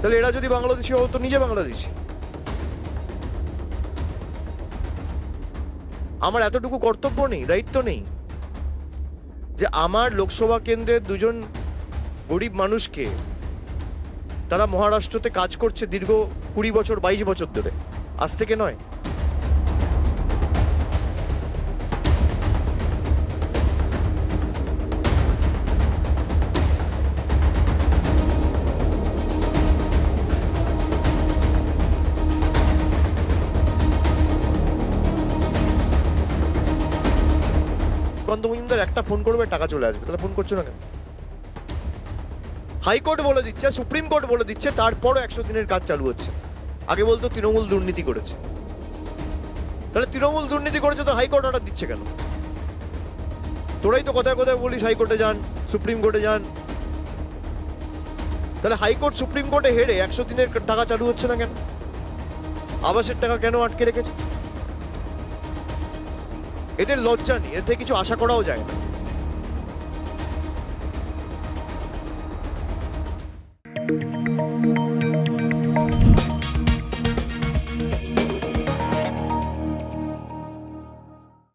তাহলে এরা যদি বাংলাদেশি হতো, নিজে বাংলাদেশি। আমার এতটুকু কর্তব্য নেই, দায়িত্ব নেই যে আমার লোকসভা কেন্দ্রের দুজন গরিব মানুষকে, তারা মহারাষ্ট্রতে কাজ করছে দীর্ঘ 20 বছর 22 বছর ধরে, আজ থেকে নয়। সুকান্ত মজুমদার একটা ফোন করবে, টাকা চলে আসবে, তাহলে ফোন করছো না কেন? হাইকোর্ট বলে দিচ্ছে, সুপ্রিম কোর্ট বলে দিচ্ছে, তারপরও 100 দিনের কাজ চালু হচ্ছে। আগে বলতো তৃণমূল দুর্নীতি করেছে, তাহলে তৃণমূল দুর্নীতি করেছে তো হাইকোর্ট অর্ডার দিচ্ছে কেন? তোরাই তো কথায় কথায় বলিস হাইকোর্টে যান, সুপ্রিম কোর্টে যান, তাহলে হাইকোর্ট সুপ্রিম কোর্টে হেরে 100 দিনের টাকা চালু হচ্ছে না কেন? আবাসের টাকা কেন আটকে রেখেছে? এদের লজ্জা নেই, এর থেকে কিছু আশা করাও যায় না।